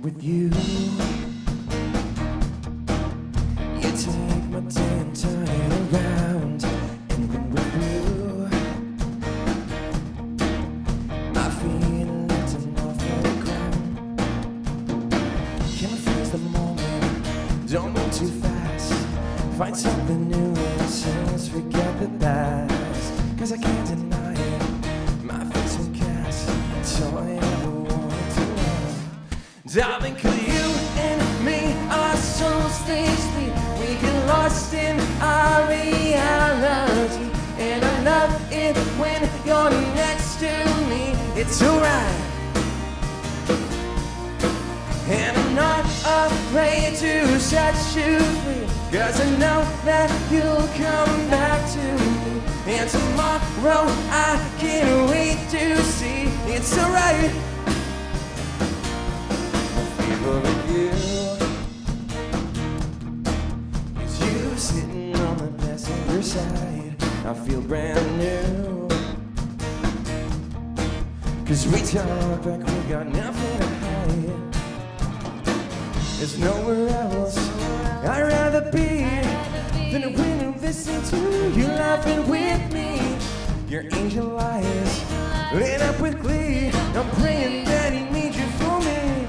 with you. You take my day and turn it around, and when we're through, I feel lifting off the ground. Can't face the moment, don't move too fast. Find something new and since forget the past. Cause I can't deny it, my face will cast. It's all I ever wanted to have. Darling, cause you and me, our souls they sleep. We get lost in our reality. And I love it when you're next to me. It's alright. And I'm not afraid to set you free. Cause I know that you'll come back to me. And tomorrow I can't wait to see. It's alright. With you, cause you sitting on the passenger side, I feel brand new. Cause we talk like we got nothing to hide. There's nowhere else I'd rather be than when you listen to you laughing with me. Your angel eyes lit up with glee. I'm praying that he needs you for me.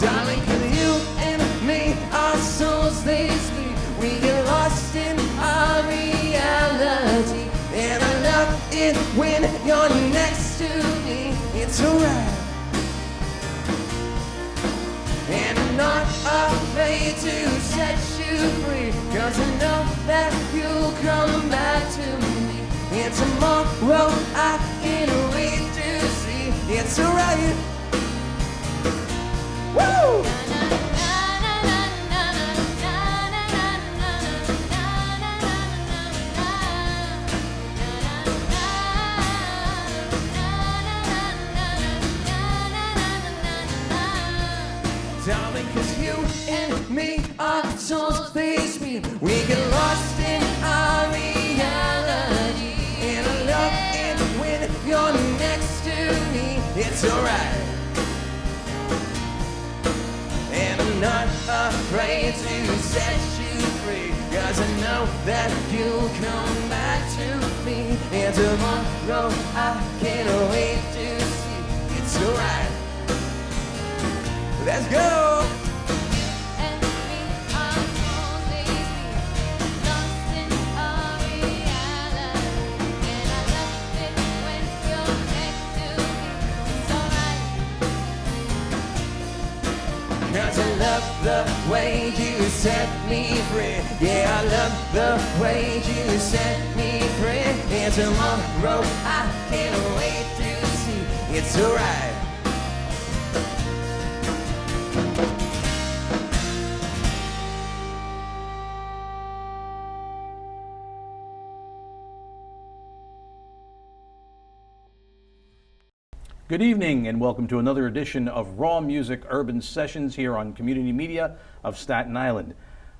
Darling, cause you and me, our souls they sleep. We get lost in our reality. And I love it when you're next to me. It's alright. And I'm not afraid to set you free. Cause I know that you'll come back to me. And tomorrow I can't wait to see. It's alright. Woo! Darling, cause you and me, our souls they speak. We get lost in our reality. And I love it when you're next to me. It's alright. And I'm not afraid to set you free. Cause I know that you'll come back to me. And tomorrow I can't wait to see. It's alright. Let's go! And we are always lost in our reality. And I love it when you're next to me. It's alright. Cause I love the way you set me free. Yeah, I love the way you set me free. And tomorrow I can't wait to see. It's alright. Good evening and welcome to another edition of Raw Music Urban Sessions here on Community Media of Staten Island.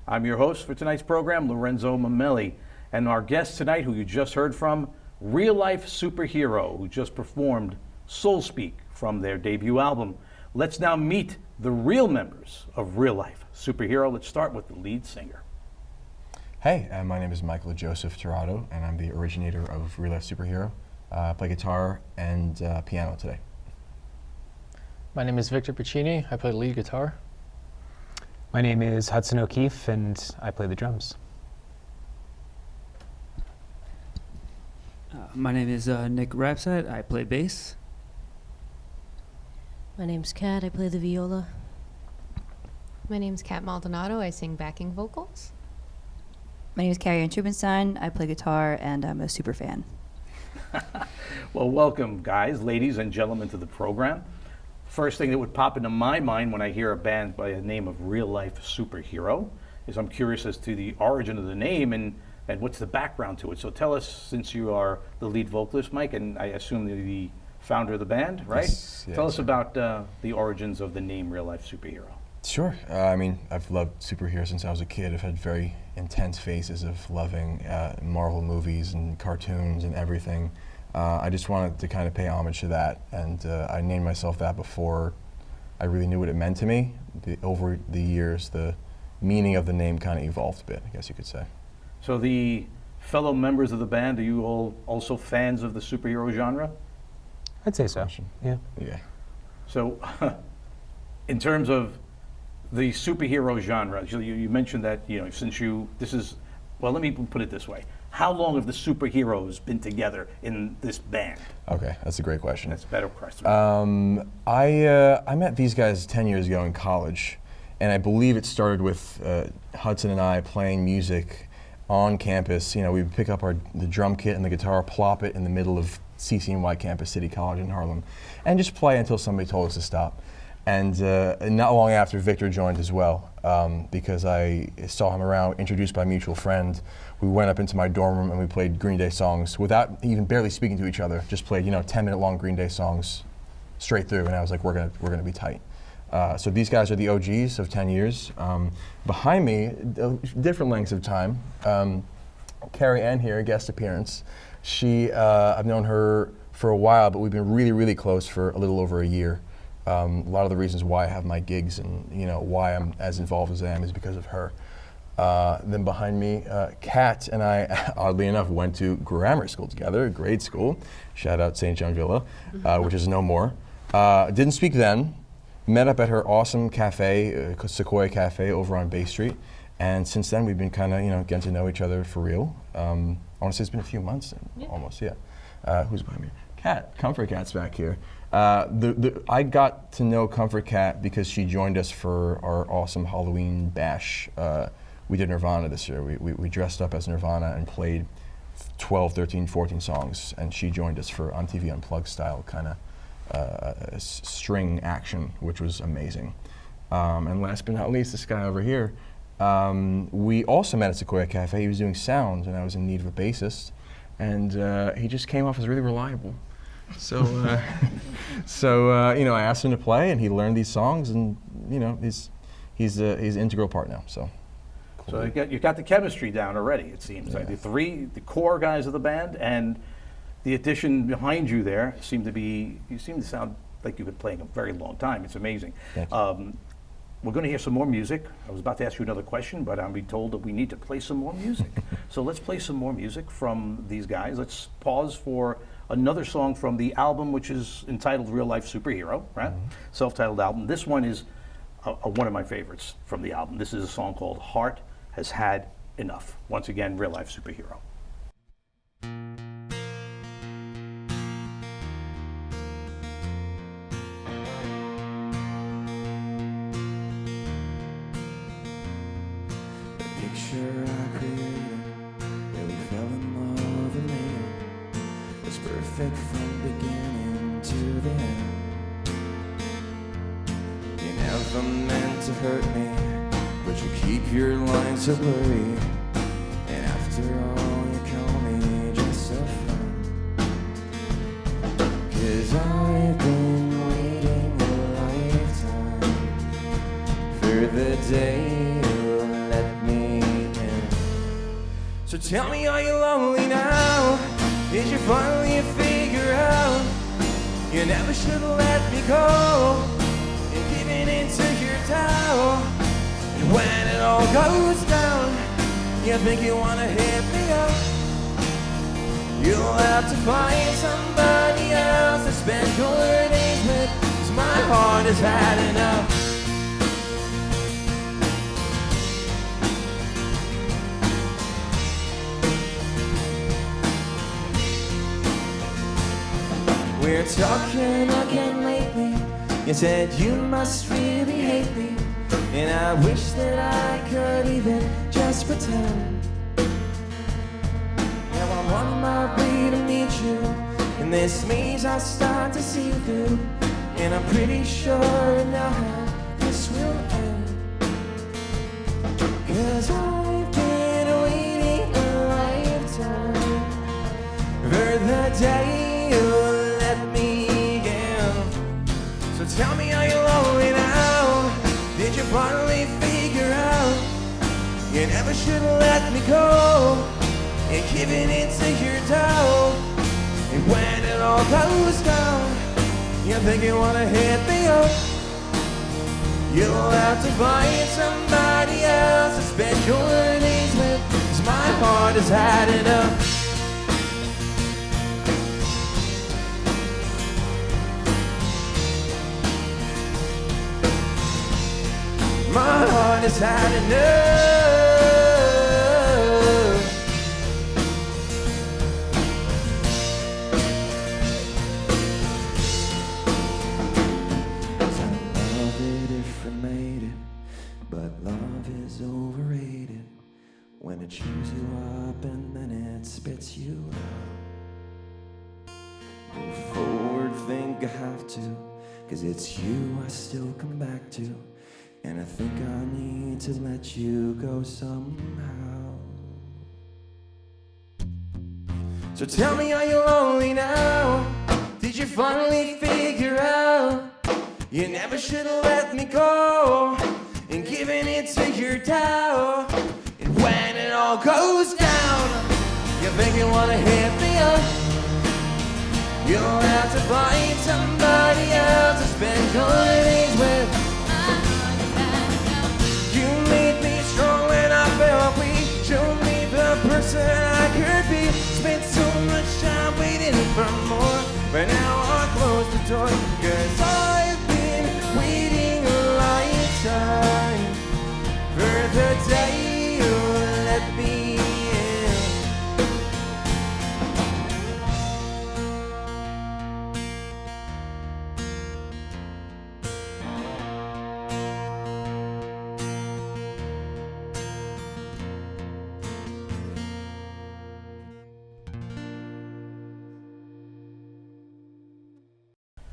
I'm your host for tonight's program, Lorenzo Mamelli, and our guest tonight, who you just heard from, Real Life Superhero, who just performed Soul Speak from their debut album. Let's now meet the real members of Real Life Superhero. Let's start with the lead singer. Hey, my name is Michael Joseph Tirado, and I'm the originator of Real Life Superhero. I play guitar and piano today. My name is Victor Piccini. I play lead guitar. My name is Hudson O'Keefe, and I play the drums. My name is Nick Rapside. I play bass. My name's Kat. I play the viola. My name's Kat Maldonado. I sing backing vocals. My name is Carrie Ann Trubenstein. I play guitar, and I'm a super fan. Well, welcome, guys, ladies and gentlemen, to the program. First thing that would pop into my mind when I hear a band by the name of Real Life Superhero is I'm curious as to the origin of the name and what's the background to it. So tell us, since you are the lead vocalist, Mike, and I assume the founder of the band, right? Yes, Tell us about the origins of the name Real Life Superhero. Sure. I mean, I've loved superheroes since I was a kid. I've had very intense phases of loving Marvel movies and cartoons and everything. I just wanted to kind of pay homage to that, and I named myself that before I really knew what it meant to me. Over the years, the meaning of the name kind of evolved a bit, I guess you could say. So the fellow members of the band, are you all also fans of the superhero genre? I'd say so. Question. Yeah. Yeah. So in terms of the superhero genre, you mentioned that, well, let me put it this way. How long have the superheroes been together in this band? Okay, that's a great question. That's a better question. I met these guys 10 years ago in college, and I believe it started with Hudson and I playing music on campus. You know, we would pick up the drum kit and the guitar, plop it in the middle of CCNY campus, City College in Harlem, and just play until somebody told us to stop. And not long after, Victor joined as well, because I saw him around, introduced by a mutual friend. We went up into my dorm room and we played Green Day songs without even barely speaking to each other. Just played, 10-minute long Green Day songs straight through, and I was like, we're gonna be tight. So these guys are the OGs of 10 years. Behind me, different lengths of time. Carrie Ann here, guest appearance. I've known her for a while, but we've been really, really close for a little over a year. A lot of the reasons why I have my gigs and why I'm as involved as I am is because of her. Then behind me, Kat and I, oddly enough, went to grammar school together, grade school. Shout out St. John Villa, which is no more. Didn't speak then. Met up at her awesome cafe, Sequoia Cafe, over on Bay Street. And since then, we've been kind of, getting to know each other for real. I want to say it's been a few months, almost, yeah. Who's behind me? Kat, Comfort Cat's back here. I got to know Comfort Cat because she joined us for our awesome Halloween bash. We did Nirvana this year. We dressed up as Nirvana and played 12, 13, 14 songs, and she joined us for On TV Unplugged style kind of string action, which was amazing. And last but not least, this guy over here. We also met at Sequoia Cafe. He was doing sound, and I was in need of a bassist, and he just came off as really reliable. So, I asked him to play, and he learned these songs, and he's an integral part now. So, cool. So you got the chemistry down already. It seems like the core guys of the band, and the addition behind you there you seem to sound like you've been playing a very long time. It's amazing. Thank you. We're going to hear some more music. I was about to ask you another question, but I'm being told that we need to play some more music. So let's play some more music from these guys. Let's pause for another song from the album, which is entitled Real Life Superhero, right? Mm-hmm. Self-titled album. This one is one of my favorites from the album. This is a song called Heart Has Had Enough. Once again, Real Life Superhero. Picture I created, where we fell in love and made it, was perfect from beginning to the end. You never meant to hurt me, but you keep your lines so blurry, and after all you call me just a friend. 'Cause I've been waiting a lifetime for the day So tell me, are you lonely now? Did you finally figure out you never should have let me go and given into your doubt? And when it all goes down, you think you wanna hit me up. You'll have to find somebody else to spend your days with, 'cause my heart has had enough. We're talking again lately. You said you must really hate me, and I wish that I could even just pretend. Now I'm on my way to meet you, and this means I start to see through, and I'm pretty sure now how this will end. 'Cause I've been waiting a lifetime for the day you'll tell me, are you lonely now? Did you finally figure out you never should have let me go and given into your doubt? And when it all goes down, you think you wanna hit me up. You'll have to find somebody else to spend your days with, 'cause my heart has had enough. My heart has had enough. 'Cause I love it if I made it, but love is overrated when it chews you up and then it spits you out. Move forward, think I have to, 'cause it's you I still come back to. And I think I need to let you go somehow. So tell me, are you lonely now? Did you finally figure out you never should have let me go and given it to your doubt? And when it all goes down, you think you wanna hit me up. You'll have to find somebody else to spend your days with. You made me strong when I felt weak. Showed me the person I could be. Spent so much time waiting for more, but now I close the door, 'cause I've been waiting a lifetime for the day you let me in.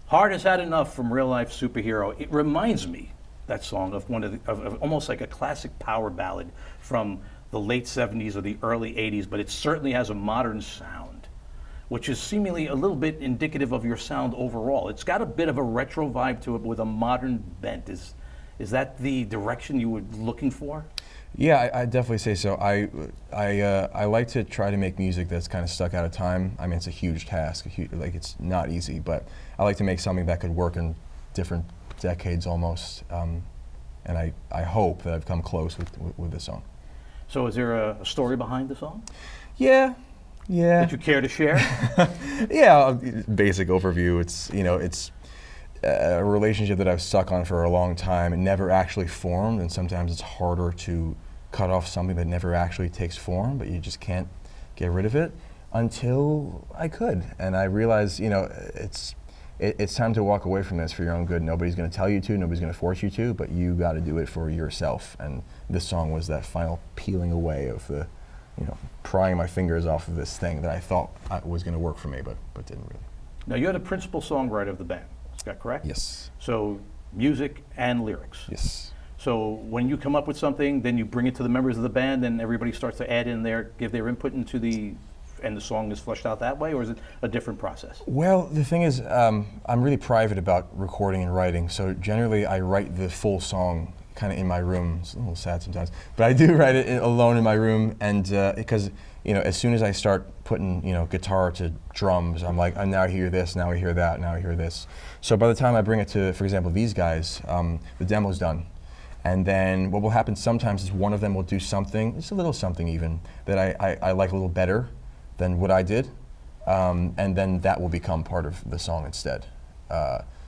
Heart Has Had Enough from Real Life Superhero. It reminds me, that song, of one of almost like a classic power ballad from the late 70s or the early 80s, but it certainly has a modern sound, which is seemingly a little bit indicative of your sound overall. It's got a bit of a retro vibe to it with a modern bent. Is that the direction you were looking for? Yeah, I definitely say so. I like to try to make music that's kind of stuck out of time. I mean, it's a huge task. Like, it's not easy, but I like to make something that could work in different decades almost. And I hope that I've come close with this song. So is there a story behind the song Yeah. that you care to share? Yeah, basic overview. It's a relationship that I've stuck on for a long time. It never actually formed, and sometimes it's harder to cut off something that never actually takes form, but you just can't get rid of it until I could. And I realized, it's time to walk away from this for your own good. Nobody's going to tell you to, nobody's going to force you to, but you got to do it for yourself. And this song was that final peeling away of the, prying my fingers off of this thing that I thought was going to work for me, but didn't really. Now, you're the principal songwriter of the band. Is that correct? Yes. So music and lyrics. Yes. So when you come up with something, then you bring it to the members of the band, and everybody starts to add in give their input into and the song is fleshed out that way, or is it a different process? Well, the thing is, I'm really private about recording and writing, so generally I write the full song kind of in my room. It's a little sad sometimes, but I do write it alone in my room, and because as soon as I start putting guitar to drums, I'm like, now I hear this, now I hear that, now I hear this. So by the time I bring it to, for example, these guys, the demo's done. And then what will happen sometimes is one of them will do something, just a little something even, that I like a little better than what I did, and then that will become part of the song instead.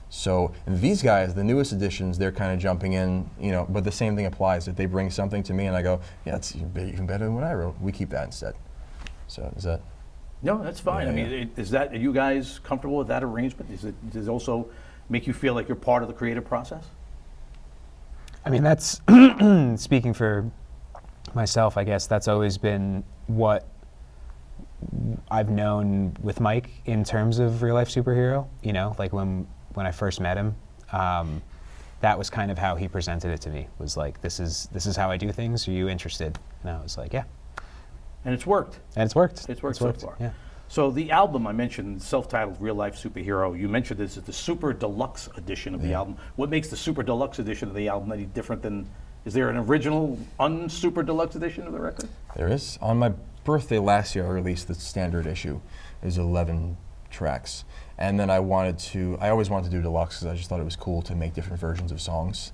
So these guys, the newest additions, they're kind of jumping in, but the same thing applies. If they bring something to me and I go, yeah, it's even better than what I wrote, we keep that instead. So is that? No, that's fine. Yeah, I mean, are you guys comfortable with that arrangement? Does it also make you feel like you're part of the creative process? I mean, that's, speaking for myself, I guess that's always been what I've known with Mike in terms of Real Life Superhero. Like when I first met him, that was kind of how he presented it to me, was like, this is how I do things, are you interested? And I was like, yeah. And it's worked. And it's worked. It's worked so far. Yeah. So the album I mentioned, self-titled Real Life Superhero, you mentioned this is the Super Deluxe edition of the album. What makes the Super Deluxe edition of the album any different than, is there an original un-Super Deluxe edition of the record? There is. On my birthday last year, I released the standard issue. There's 11 tracks. And then I always wanted to do deluxe because I just thought it was cool to make different versions of songs.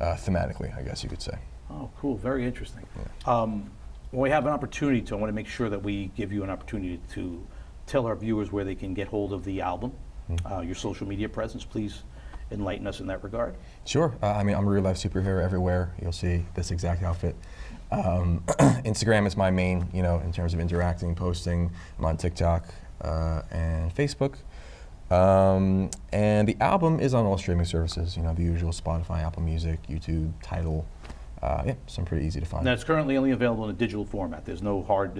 thematically, I guess you could say. Oh, cool. Very interesting. When we have an opportunity to, I want to make sure that we give you an opportunity to tell our viewers where they can get hold of the album, your social media presence. Please enlighten us in that regard. Sure. I mean, I'm a real life superhero everywhere. You'll see this exact outfit. Instagram is my main, in terms of interacting, posting. I'm on TikTok and Facebook. And the album is on all streaming services, the usual Spotify, Apple Music, YouTube, Tidal. So pretty easy to find. Now, it's currently only available in a digital format. There's no hard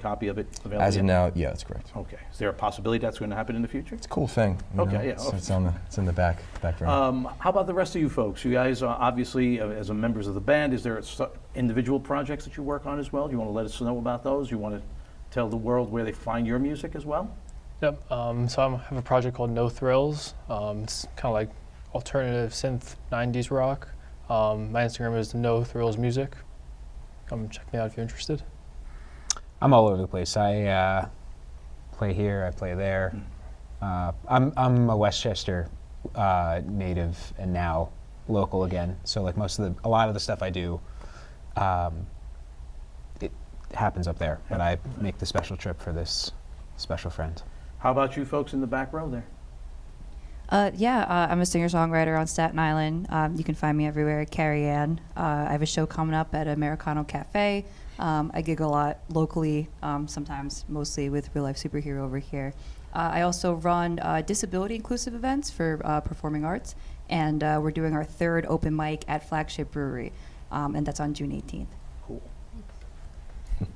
copy of it available. As of yet? now, yeah, that's correct. Okay. Is there a possibility that's going to happen in the future? It's a cool thing. Okay, yeah. So it's in the back burner. How about the rest of you folks? You guys are obviously, as a members of the band, is there individual projects that you work on as well? Do you want to let us know about those? You want to tell the world where they find your music as well? Yep. So I have a project called No Thrills. It's kind of like alternative synth 90s rock. My Instagram is No Thrills Music. Come check me out if you're interested. I'm all over the place. I play here, I play there. I'm a Westchester native and now local again. So like a lot of the stuff I do, it happens up there. But I make the special trip for this special friend. How about you folks in the back row there? I'm a singer-songwriter on Staten Island. You can find me everywhere, Carrie Ann. I have a show coming up at Americano Cafe. I gig a lot locally, sometimes mostly with Real Life Superhero over here. I also run disability inclusive events for performing arts, and we're doing our 3rd open mic at Flagship Brewery, and that's on June 18th. Cool.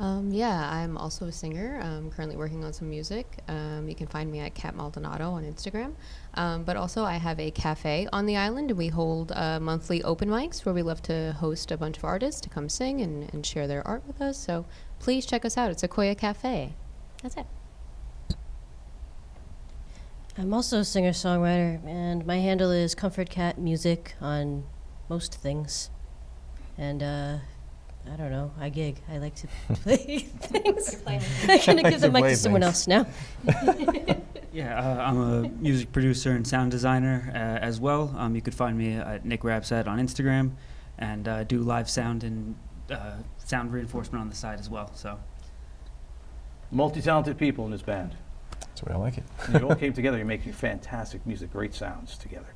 I'm also a singer. I'm currently working on some music. You can find me at Cat Maldonado on Instagram. But also I have a cafe on the island, and we hold monthly open mics where we love to host a bunch of artists to come sing and share their art with us. So please check us out. It's Sequoia Cafe. That's it. I'm also a singer-songwriter, and my handle is Comfort Cat Music on most things. And I don't know, I gig. I like to play things. I'm going to give the mic to someone else now. I'm a music producer and sound designer as well. You could find me at Nick Rapsat on Instagram, and do live sound and sound reinforcement on the side as well. So, Multi-talented people in this band. That's the way I like it. And you all came together. You're making fantastic music, great sounds together.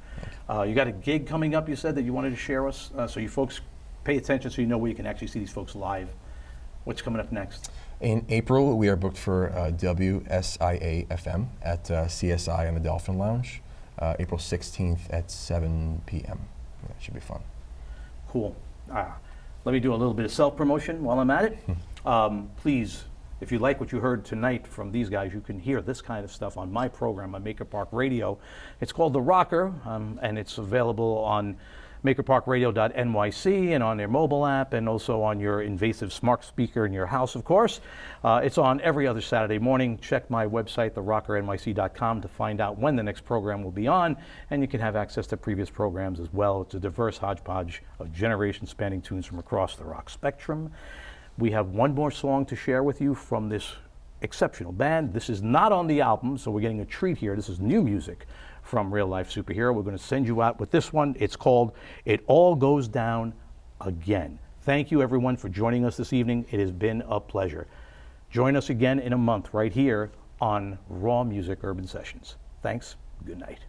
You got a gig coming up, you said, that you wanted to share us, so you folks pay attention so you know where you can actually see these folks live. What's coming up next? In April, we are booked for WSIA-FM at CSI in the Dolphin Lounge, April 16th at 7 p.m. That should be fun. Cool. Let me do a little bit of self-promotion while I'm at it. Please, if you like what you heard tonight from these guys, you can hear this kind of stuff on my program on Maker Park Radio. It's called The Rocker, and it's available on makerparkradio.nyc and on their mobile app, and also on your invasive smart speaker in your house, of course. It's on every other Saturday morning. Check my website, therockernyc.com, to find out when the next program will be on, and you can have access to previous programs as well. It's a diverse hodgepodge of generation-spanning tunes from across the rock spectrum. We have one more song to share with you from this exceptional band. This is not on the album, so we're getting a treat here. This is new music from Real Life Superhero. We're going to send you out with this one. It's called It All Goes Down Again. Thank you, everyone, for joining us this evening. It has been a pleasure. Join us again in a month right here on Raw Music Urban Sessions. Thanks. Good night.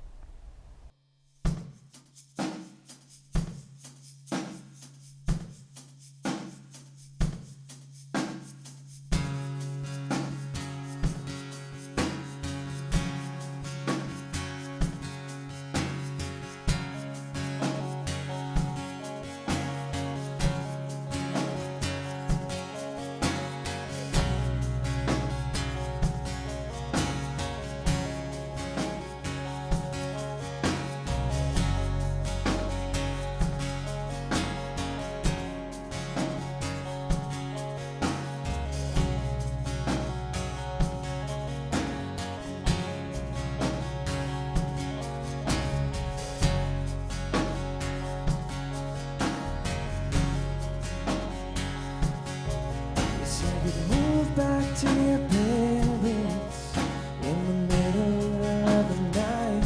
Back to your parents in the middle of the night,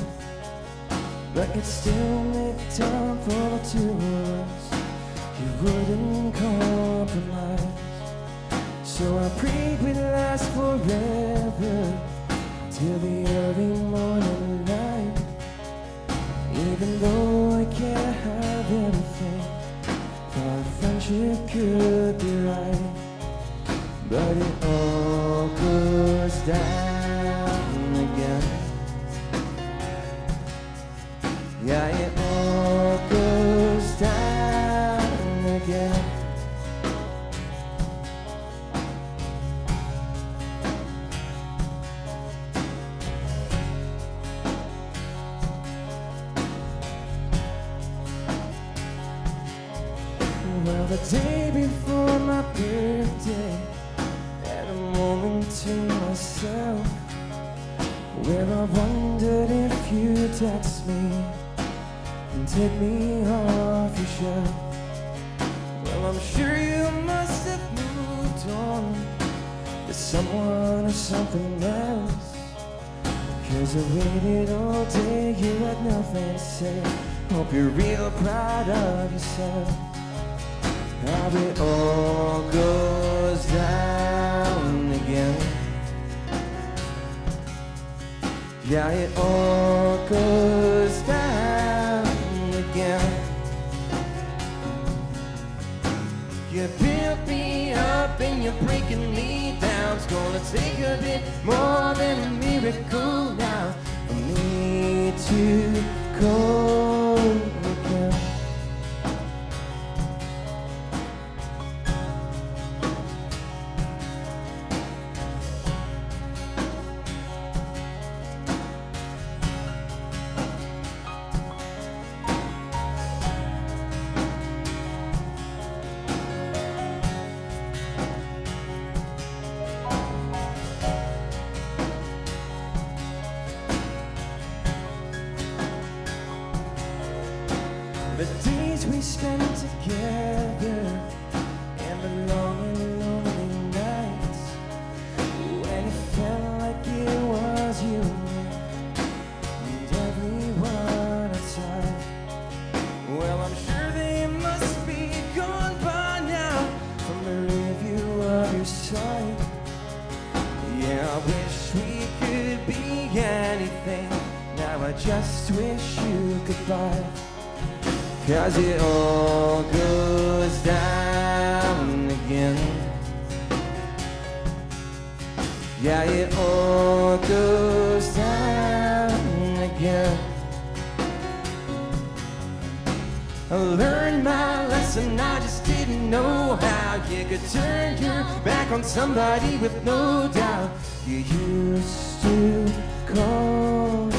but it still makes time for the two of us. You wouldn't compromise. So I prayed we'd last forever, till the early morning light. Even though I can't have anything, thought friendship could be right. But it all goes down again. Yeah, it all goes down again. Well, the day before my birthday, had a moment to myself, where I wondered if you'd text me and take me off your shelf. Well, I'm sure you must have moved on to someone or something else, 'cause I waited all day, you had nothing to say. Hope you're real proud of yourself. How it all goes down again. Yeah, it all goes down again. You built me up and you're breaking me down. It's gonna take a bit more than a miracle now for me to go again. The days we spent together and the long and lonely nights, when it felt like it was you and everyone outside. Well, I'm sure they must be gone by now from the review of your sight. Yeah, I wish we could be anything. Now I just wish you goodbye. 'Cause it all goes down again. Yeah, it all goes down again. I learned my lesson, I just didn't know how you could turn your back on somebody with no doubt. You used to call